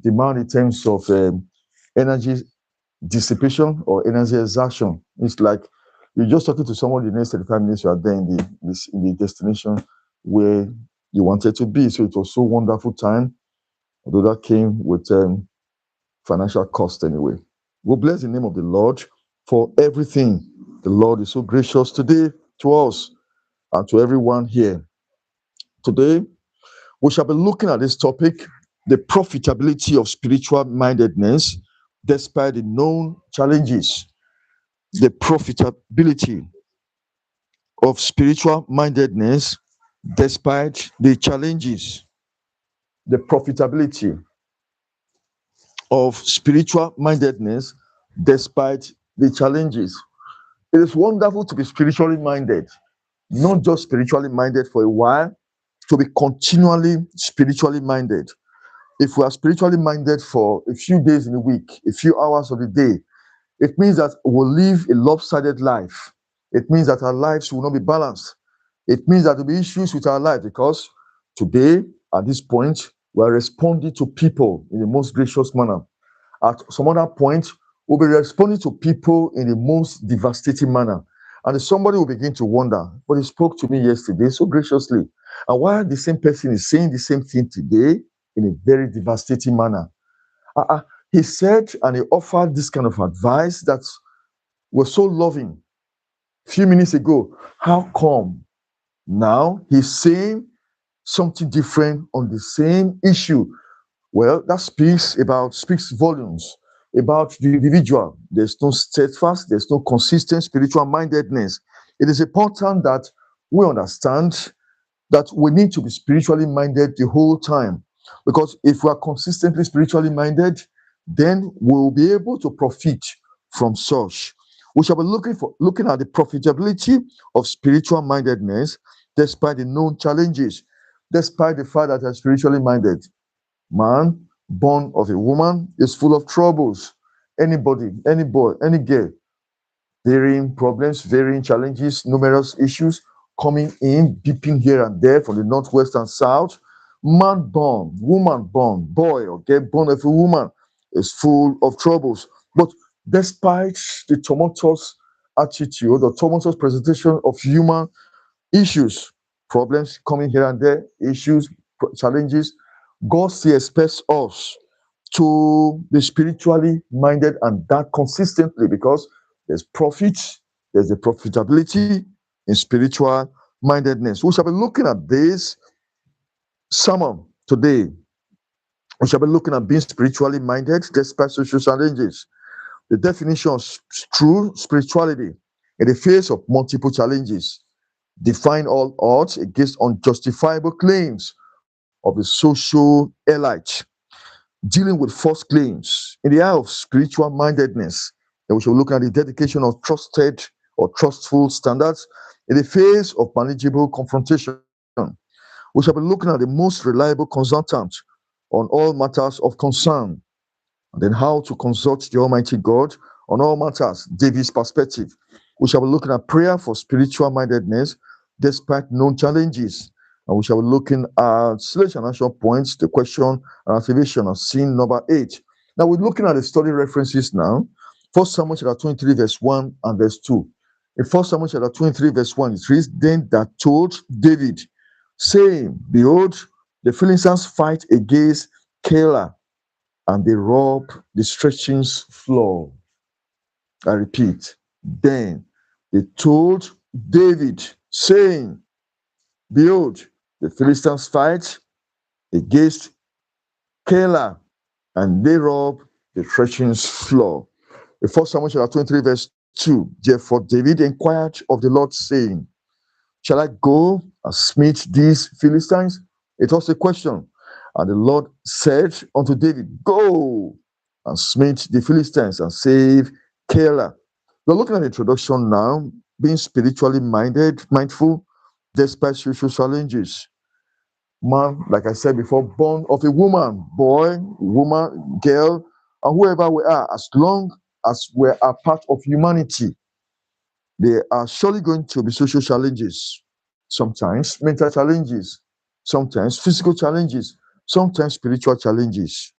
demand in terms of energy dissipation or energy exertion. It's like you're just talking to someone the next 35 minutes, you are there in the destination where you wanted to be. So it was so wonderful time, although that came with financial cost anyway. We bless the name of the Lord for everything. The Lord is so gracious today to us and to everyone here. Today, we shall be looking at this topic, the profitability of spiritual mindedness despite the known challenges. The profitability of spiritual mindedness despite the challenges. The profitability of spiritual mindedness despite the challenges. It is wonderful to be spiritually minded, not just spiritually minded for a while, to be continually spiritually minded. If we are spiritually minded for a few days in a week, a few hours of the day, it means that we'll live a lopsided life. It means that our lives will not be balanced. It means that there will be issues with our life because today, at this point, we are responding to people in the most gracious manner. At some other point, we'll be responding to people in the most devastating manner. And somebody will begin to wonder, but he spoke to me yesterday so graciously. And why the same person is saying the same thing today in a very devastating manner? He said and he offered this kind of advice that was so loving a few minutes ago. How come now he's saying something different on the same issue? Well, that speaks volumes about the individual. There's no steadfast, there's no consistent spiritual mindedness. It is important that we understand that we need to be spiritually minded the whole time. Because if we are consistently spiritually minded, then we'll be able to profit from such. We shall be looking at the profitability of spiritual mindedness despite the known challenges, despite the fact that I'm spiritually minded. Man born of a woman is full of troubles. Anybody, any boy, any girl, varying problems, varying challenges, numerous issues coming in, beeping here and there from the northwest and south. Man born, woman born, boy or girl born of a woman is full of troubles. But despite the tumultuous attitude, the tumultuous presentation of human issues, problems coming here and there, issues, challenges, God still expects us to be spiritually minded and that consistently because there's profit, there's the profitability in spiritual mindedness. We shall be looking at this sermon today. We shall be looking at being spiritually minded despite social challenges. The definition of true spirituality in the face of multiple challenges. Define all odds against unjustifiable claims of the social elite, dealing with false claims in the eye of spiritual mindedness. And we shall look at the dedication of trusted or trustful standards in the face of manageable confrontation. We shall be looking at the most reliable consultant on all matters of concern, and then how to consult the Almighty God on all matters, David's perspective. We shall be looking at prayer for spiritual mindedness despite known challenges. And we shall be looking at selection and action points, the question and activation of sin number 8. Now we're looking at the study references now. 1 Samuel chapter 23, verse 1 and verse 2. In 1 Samuel chapter 23, verse 1, it reads, Then that told David, saying, Behold, the Philistines fight against Keilah, and they rob the threshing floor. I repeat, then they told David, saying, Behold, the Philistines fight against Keilah, and they rob the threshing floor. In 1 Samuel chapter 23, verse 2, therefore David inquired of the Lord, saying, Shall I go and smite these Philistines? It was a question. And the Lord said unto David, Go and smite the Philistines and save Keilah. We're looking at the introduction now, being spiritually mindful despite social challenges. Man, like I said before, born of a woman, boy, woman, girl, and whoever we are, as long as we are part of humanity, there are surely going to be social challenges, sometimes mental challenges, sometimes physical challenges, sometimes spiritual challenges.